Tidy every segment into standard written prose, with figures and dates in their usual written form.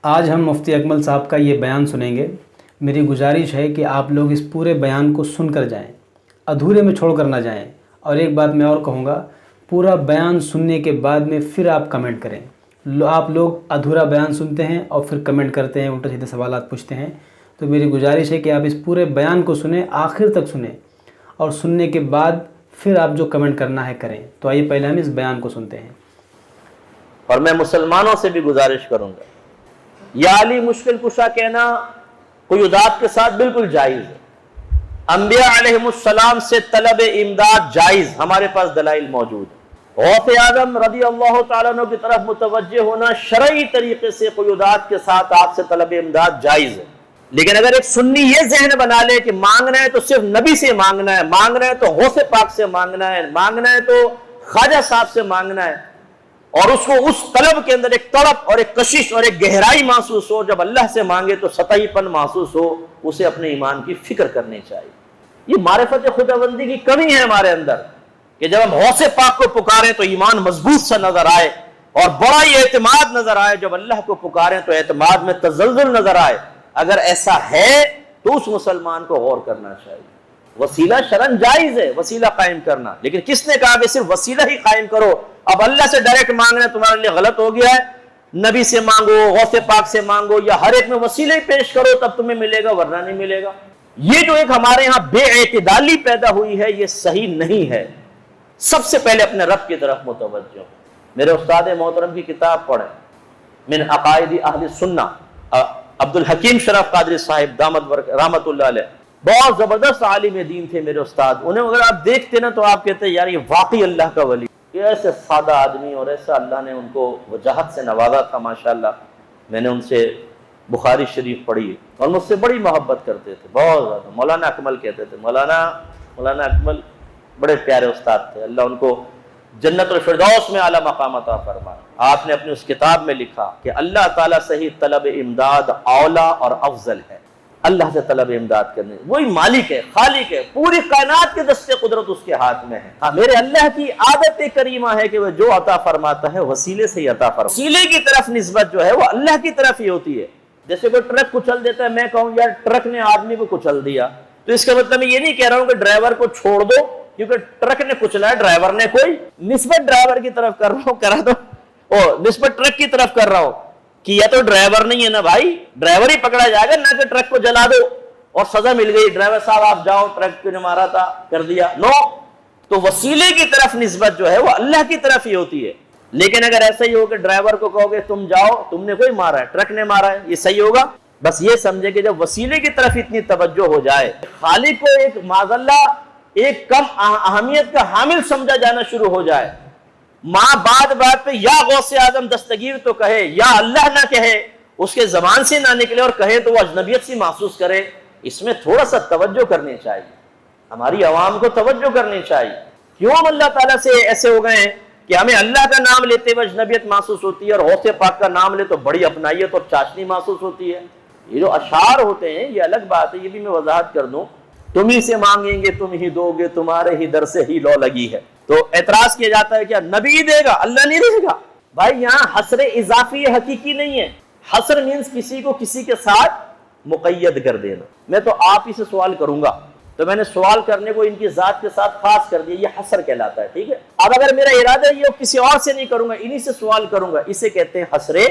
आज हम मुफ्ती अकमल साहब का ये बयान सुनेंगे। मेरी गुजारिश है कि आप लोग इस पूरे बयान को सुन कर जाएँ, अधूरे में छोड़ कर ना जाएँ। और एक बात मैं और कहूँगा, पूरा बयान सुनने के बाद में फिर आप कमेंट करें। आप लोग अधूरा बयान सुनते हैं और फिर कमेंट करते हैं, उल्टे सीधे सवालात पूछते हैं। तो मेरी गुजारिश है कि आप इस पूरे बयान को सुने, आखिर तक सुने, और सुनने के बाद फिर आप जो कमेंट करना है करें। तो आइए पहले हम इस बयान को सुनते हैं। और मैं मुसलमानों से भी गुजारिश करूंगा, या अली मुश्किल कुशा कहना क़ुयूदात के साथ बिल्कुल जायज़ है। अंबिया अलैहिमुस्सलाम से तलब इमदाद जायज़, हमारे पास दलाइल मौजूद है। गौसे आज़म रज़ी अल्लाह तआला अन्हु की तरफ मुतवज्जे होना शरई तरीके से क़ुयूदात के साथ आपसे तलब इमदाद जायज़ है। लेकिन अगर एक सुन्नी ये जहन बना ले कि मांगना है तो सिर्फ नबी से मांगना है, मांगना है तो गौसे पाक से मांगना है, मांगना है तो ख्वाजा साहब से मांगना है, और उसको उस तलब के अंदर एक तड़प और एक कशिश और एक गहराई महसूस हो, जब अल्लाह से मांगे तो सतहीपन महसूस हो, उसे अपने ईमान की फिक्र करनी चाहिए। ये मारिफत खुदाबंदी की कमी है हमारे अंदर कि जब हम गौसे पाक को पुकारें तो ईमान मजबूत सा नजर आए और बड़ा ही एतमाद नजर आए, जब अल्लाह को पुकारें तो एतमाद में तजल्जुल नजर आए। अगर ऐसा है तो उस मुसलमान को गौर करना चाहिए। वसीला शरन जायज है, वसीला कायम करना, लेकिन किसने कहा कि सिर्फ वसीला ही कायम करो? अब अल्लाह से डायरेक्ट मांगना तुम्हारे लिए गलत हो गया है। नबी से मांगो, गौसे पाक से मांगो, या हर एक में वसीले ही पेश करो तब तुम्हें मिलेगा, वरना नहीं मिलेगा। ये जो एक हमारे यहाँ बेएतिदाली पैदा हुई है, ये सही नहीं है। सबसे पहले अपने रब की तरफ मुतवज्जो। मेरे उस्ताद मोहतरम की किताब पढ़ें, मिन अकायदी अहले सुन्ना, अब्दुल हकीम शरफ कादरी साहिब दामद रहमतुल्लाह अलैह, बहुत जबरदस्त आलिम दीन थे मेरे उस्ताद। उन्हें अगर आप देखते ना तो आप कहते यार ये वाकई अल्लाह का वली, ऐसे सादा आदमी और ऐसा अल्लाह ने उनको वजाहत से नवाजा था माशाअल्लाह। मैंने उनसे बुखारी शरीफ पढ़ी और मुझसे बड़ी मोहब्बत करते थे, बहुत ज़्यादा। मौलाना अकमल कहते थे, मौलाना अकमल बड़े प्यारे उस्ताद थे, अल्लाह उनको जन्नतुल फिरदौस में आला मकाम अता फरमाए। आपने अपनी उस किताब में लिखा कि अल्लाह ताला से ही तलब इमदाद औला और अफजल है। अल्लाह से तलब इमदाद करने, वही मालिक है, खालिक है, पूरी कायनात के दस्ते कुदरत उसके हाथ में है। हाँ, मेरे अल्लाह की आदत करीमा है कि वह जो अता फरमाता है वसीले से ही अता फरमाता है। वसीले की तरफ निस्बत जो है वो अल्लाह की तरफ ही होती है। जैसे कोई ट्रक कुचल देता है, मैं कहूँ यार ट्रक ने आदमी को कुचल दिया, तो इसका मतलब मैं ये नहीं कह रहा हूँ कि ड्राइवर को छोड़ दो क्योंकि ट्रक ने कुचला है, ड्राइवर ने कोई निस्बत ड्राइवर की तरफ कर रहा हूँ, करा दो, ओ निस्बत ट्रक की तरफ कर रहा हूँ कि या तो ड्राइवर नहीं है ना भाई, ड्राइवर ही पकड़ा जाएगा, ना कि ट्रक को जला दो और सजा मिल गई, ड्राइवर साहब आप जाओ, ट्रक ने मारा था कर दिया। नो, तो वसीले की तरफ निस्बत जो है वो अल्लाह की तरफ ही होती है। लेकिन अगर ऐसा ही हो कि ड्राइवर को कहोगे तुम जाओ, तुमने कोई मारा है, ट्रक ने मारा है, ये सही होगा? बस ये समझे कि जब वसीले की तरफ इतनी तवज्जो हो जाए, खालिक को एक माज़अल्लाह एक कम अहमियत का हामिल समझा जाना शुरू हो जाए, माँ बात पे या गौसे आजम दस्तगीर तो कहे या अल्लाह ना कहे, उसके जबान से ना निकले और कहे तो वो अजनबियत सी महसूस करे, इसमें थोड़ा सा तवज्जो करनी चाहिए। हमारी आवाम को तवज्जो करनी चाहिए। क्यों हम अल्लाह ताला से ऐसे हो गए हैं कि हमें अल्लाह का नाम लेते हुए अजनबियत महसूस होती है और गौसे पाक का नाम ले तो बड़ी अपनाइयत और चाशनी महसूस होती है। ये जो अशार होते हैं ये अलग बात है, ये भी मैं वजाहत कर दूं। तुम ही से मांगेंगे तुम ही दोगे, तुम्हारे ही दर से ही लौ लगी है। तो एतराज किया जाता है क्या नबी देगा, अल्लाह नहीं देगा? भाई यहाँ हसर इजाफी हकीकी नहीं है। हसर मीन्स किसी को किसी के साथ मुक़य्यद कर देना। मैं तो आप ही से सवाल करूंगा, तो मैंने सवाल करने को इनकी जात के साथ खास कर दिया, ये हसर कहलाता है, ठीक है। अब अगर मेरा इरादा ये किसी और से नहीं करूंगा, इन्हीं से सवाल करूंगा, इसे कहते हैं हसरे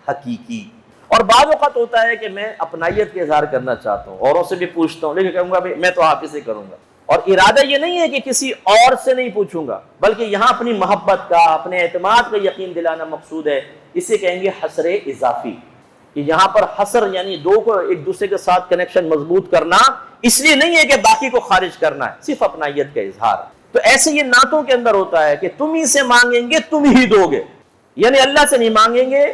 हकीकी। और बाद वक़्त होता है कि मैं अपनाइयत के इजहार करना चाहता हूँ, औरों से भी पूछता हूँ, लेकिन कहूंगा भाई मैं तो आप ही से करूंगा। और इरादा ये नहीं है कि किसी और से नहीं पूछूंगा, बल्कि यहाँ अपनी मोहब्बत का, अपने एतमाद का यकीन दिलाना मकसूद है। इसे कहेंगे हसरे इजाफी। कि यहाँ पर हसर यानी दो को एक दूसरे के साथ कनेक्शन मजबूत करना, इसलिए नहीं है कि बाकी को खारिज करना है, सिर्फ अपनाइयत का इजहार। तो ऐसे ये नातों के अंदर होता है कि तुम ही से मांगेंगे तुम ही दोगे, यानी अल्लाह से नहीं मांगेंगे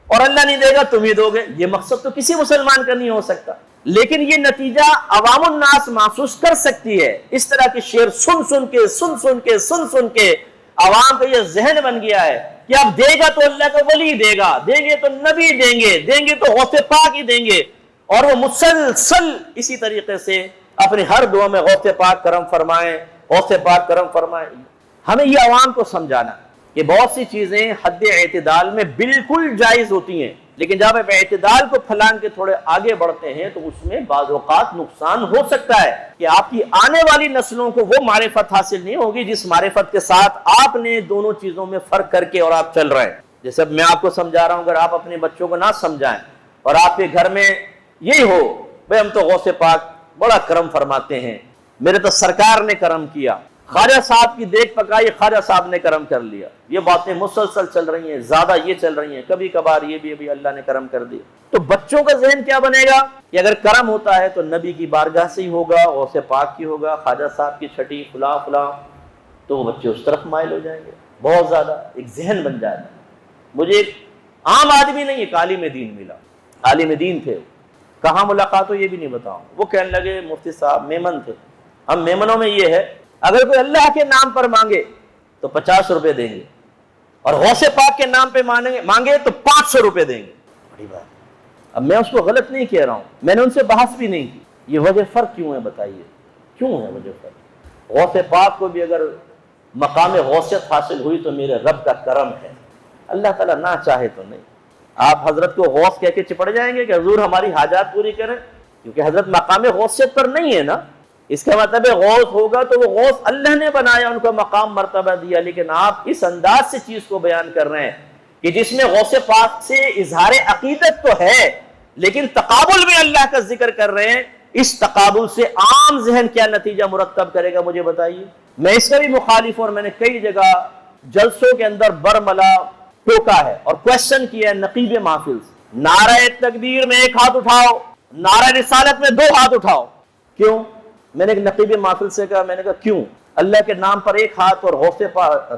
और अल्लाह नहीं देगा तुम ही दोगे। ये मकसद तो किसी मुसलमान का नहीं हो सकता, लेकिन ये नतीजा अवामुन नास महसूस कर सकती है। इस तरह के शेर सुन सुन के अवाम का ये जहन बन गया है कि अब देगा तो अल्लाह का वली देगा, देंगे तो नबी देंगे, देंगे तो गौसे पाक ही देंगे। और वो मुसलसल इसी तरीके से अपने हर दुआ में गौसे पाक करम फरमाए, गौसे पाक करम फरमाए। हमें ये अवाम को समझाना कि बहुत सी चीजें हद एतदाल में बिल्कुल जायज होती हैं, लेकिन जब आप एतदाल को फलांग के थोड़े आगे बढ़ते हैं तो उसमें बाज़ औक़ात नुकसान हो सकता है कि आपकी आने वाली नस्लों को वो मारिफत हासिल नहीं होगी जिस मारिफत के साथ आपने दोनों चीजों में फर्क करके और आप चल रहे हैं। जैसे मैं आपको समझा रहा हूं, अगर आप अपने बच्चों को ना समझाएं और आपके घर में यही हो, भाई हम तो गौसे पाक बड़ा करम फरमाते हैं, मेरे तो सरकार ने करम किया, ख्वाजा साहब की देख पकाई, ख्वाजा साहब ने करम कर लिया, ये बातें मुसलसल चल रही हैं, ज्यादा ये चल रही हैं, कभी कभार ये भी अभी अल्लाह ने करम कर दिया, तो बच्चों का जहन क्या बनेगा कि अगर करम होता है तो नबी की बारगाह से ही होगा, गौसे पाक की होगा, ख्वाजा साहब की छठी फुला फुला, तो वो बच्चे उस तरफ माइल हो जाएंगे। बहुत ज्यादा एक जहन बन जाएगा। मुझे एक आम आदमी नहीं, एक आलिम दीन मिला, आलिम दीन थे, कहाँ मुलाकात हो ये भी नहीं बताऊं। वो कहने लगे मुफ्ती साहब मेमन थे, हम मेमनों में ये है अगर कोई अल्लाह के नाम पर मांगे तो 50 रुपए देंगे और गौसे पाक के नाम पे मांगे तो 500 रुपए देंगे। बड़ी बात। अब मैं उसको गलत नहीं कह रहा हूं, मैंने उनसे बहस भी नहीं की, ये वजह फर्क क्यों है बताइए, क्यों है वजह फर्क। गौसे पाक को भी अगर मकाम गौसियत हासिल हुई तो मेरे रब का करम है, अल्लाह ताला ना चाहे तो नहीं। आप हजरत को गौस कह के चिपड़ जाएंगे कि हुजूर हमारी हाजात पूरी करें, क्योंकि हजरत मकाम गौसियत पर नहीं है ना। इसका मतलब है गौस होगा तो वो गौस अल्लाह ने बनाया, उनको मकाम मर्तबा दिया, लेकिन आप इस अंदाज से चीज को बयान कर रहे हैं कि जिसमें गौसे पाक से इजहार अकीदत तो है लेकिन तकाबुल में अल्लाह का जिक्र कर रहे हैं। इस तकाबुल से आम जहन क्या नतीजा मुरतब करेगा मुझे बताइए। मैं इसका भी मुखालिफ, और मैंने कई जगह जलसों के अंदर बरमला टोका है और क्वेश्चन किया है नकीब महफिल से, नारे तकबीर में एक हाथ उठाओ, नारे रिसालत में 2 हाथ उठाओ, क्यों? मैंने एक नकीब महफिल से कहा, मैंने कहा क्यों अल्लाह के नाम पर 1 हाथ और गौसे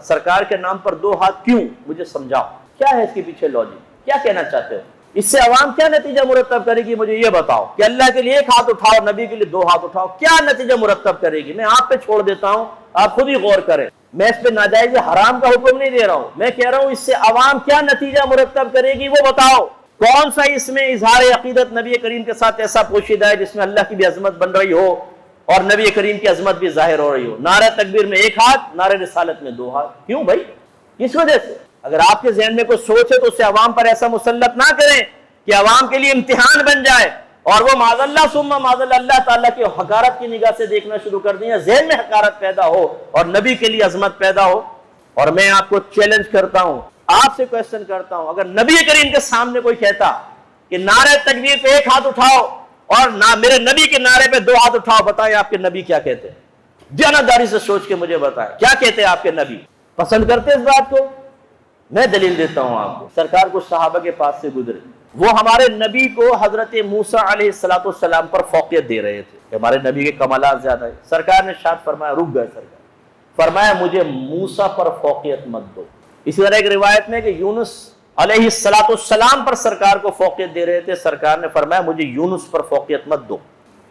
सरकार के नाम पर 2 हाथ क्यों? मुझे समझाओ क्या है इसके पीछे लॉजिक, क्या कहना चाहते हो, इससे अवाम क्या नतीजा मुरतब करेगी मुझे ये बताओ। कि अल्लाह के लिए 1 हाथ उठाओ, नबी के लिए 2 हाथ उठाओ, क्या नतीजा मुरतब करेगी? मैं आप पे छोड़ देता हूं, आप खुद ही गौर करें। मैं इस पे नाजायज हराम का हुक्म नहीं दे रहा हूं, मैं कह रहा हूं इससे अवाम क्या नतीजा मुरतब करेगी वो बताओ। कौन सा इसमें इजहार अकीदत नबी करीम के साथ ऐसा पोशीदा है जिसमें अल्लाह की भी अजमत बन रही हो और नबी करीम की अजमत भी जाहिर हो रही हो? नारे तकबीर में 1 हाथ, नारे रिसालत में 2 हाथ, क्यों भाई? इस वजह से अगर आपके जहन में कोई सोच है तो उससे अवाम पर ऐसा मुसल्लत ना करें कि अवाम के लिए इम्तिहान बन जाए और वो माज़अल्लाह सुम्मा माज़अल्लाह अल्लाह ताला की हकारत की निगाह से देखना शुरू कर दिया, जहन में हकारत पैदा हो और नबी के लिए अजमत पैदा हो। और मैं आपको चैलेंज करता हूं, आपसे क्वेश्चन करता हूं, अगर नबी करीम के सामने कोई कहता कि नारे तकबीर पे 1 हाथ उठाओ और ना मेरे नबी के नारे पे 2 हाथ उठाओ, बताएं आपके नबी क्या कहते हैं? जानदारी से सोच के मुझे बताएं क्या कहते हैं आपके नबी? पसंद करते इस बात को? मैं दलील देता हूं आपको। सरकार को सहाबा के पास से गुजरे, वो हमारे नबी को हजरत मूसा अलैहिस्सलाम पर फौकियत दे रहे थे, हमारे नबी के कमालात ज्यादा है। सरकार ने शायद फरमाया, रुक गए सरकार, फरमाया मुझे मूसा पर फौकियत मत दो। इसी तरह एक रिवायत में कि यूनुस अलैहिस्सलाम पर सरकार को फौकियत दे रहे थे, सरकार ने फरमाया मुझे यूनुस पर फौकियत मत दो।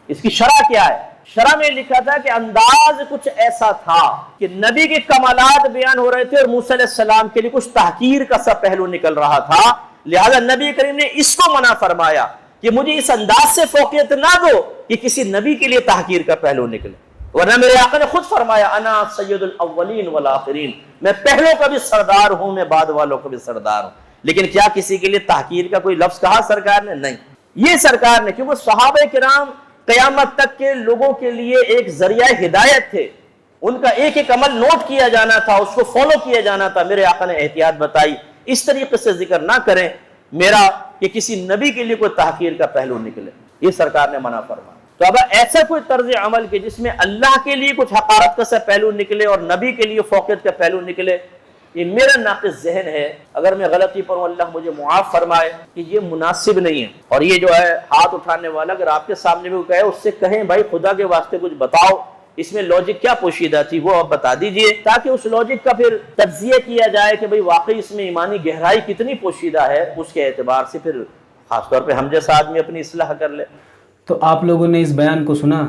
इसकी शरह क्या है? शरह में लिखा था कि अंदाज कुछ ऐसा था कि नबी के कमालात बयान हो रहे थे और मूसा अलैहिस्सलाम के लिए कुछ तहकीर का सा पहलू निकल रहा था, लिहाजा नबी करीम ने इसको मना फरमाया कि मुझे इस अंदाज से फौकियत ना दो कि किसी नबी के लिए तहकीर का पहलू निकले। वरना मेरे आका ने खुद फरमाया अना सय्यदुल अव्वलीन वल आखिरीन, मैं पहलों का भी सरदार हूं, मैं बाद वालों का भी सरदार हूं। लेकिन क्या किसी के लिए तहकीर का कोई लफ्ज कहा सरकार ने? नहीं। ये सरकार ने, क्योंकि सहाबा किराम क़यामत तक के लोगों के लिए एक जरिया हिदायत थे, उनका एक एक अमल नोट किया जाना था, उसको फॉलो किया जाना था। मेरे आका ने एहतियात बताई इस तरीके से जिक्र ना करें मेरा कि किसी नबी के लिए कोई तहकीर का पहलू निकले, ये सरकार ने मना फरमाया। तो अब ऐसा कोई तर्ज अमल के जिसमें अल्लाह के लिए कुछ हकारत का सा पहलू निकले और नबी के लिए फौकियत का पहलू निकले, ये मेरा नाक़िस जहन है। अगर मैं गलती पर हूं अल्लाह मुझे मुआफ फरमाए कि ये मुनासिब नहीं है। और ये जो है हाथ उठाने वाला, अगर आपके सामने भी कहे उससे कहें भाई खुदा के वास्ते कुछ बताओ, इसमें लॉजिक क्या पोशीदा थी वो आप बता दीजिए, ताकि उस लॉजिक का फिर तज्जिया किया जाए कि भाई वाकई इसमें ईमानी गहराई कितनी पोशीदा है, उसके एतबार से फिर खासतौर पर हम जैसा आदमी अपनी इस्लाह कर ले। तो आप लोगों ने इस बयान को सुना।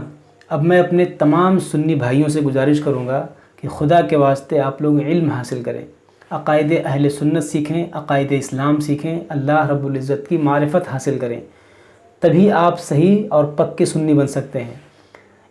अब मैं अपने तमाम सुन्नी भाइयों से गुजारिश करूँगा कि खुदा के वास्ते आप लोग इल्म हासिल करें, अक़ाइद अहले सुन्नत सीखें, अक़ाइद इस्लाम सीखें, अल्लाह रब्बुल इज़्ज़त की मारिफत हासिल करें, तभी आप सही और पक्के सुन्नी बन सकते हैं।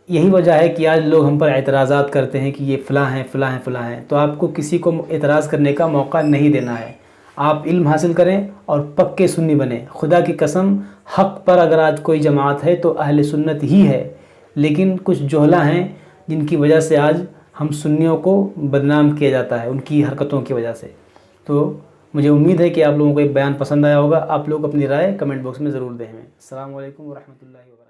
यही वजह है कि आज लोग हम पर एतराज़ात करते हैं कि ये फ़लाँ हैं फ़लाँ हैं फ़लाँ हैं। तो आपको किसी को एतराज़ करने का मौका नहीं देना है। आप इल्म हासिल करें और पक्के सुन्नी बने। खुदा की कसम, हक़ पर अगर आज कोई जमात है तो अहले सुन्नत ही है, लेकिन कुछ जोहला हैं जिनकी वजह से आज हम सुन्नियों को बदनाम किया जाता है उनकी हरकतों की वजह से। तो मुझे उम्मीद है कि आप लोगों को ये बयान पसंद आया होगा। आप लोग अपनी राय कमेंट बॉक्स में ज़रूर दें हमें। अस्सलाम वालेकुम व रहमतुल्लाहि व बरकातुहू।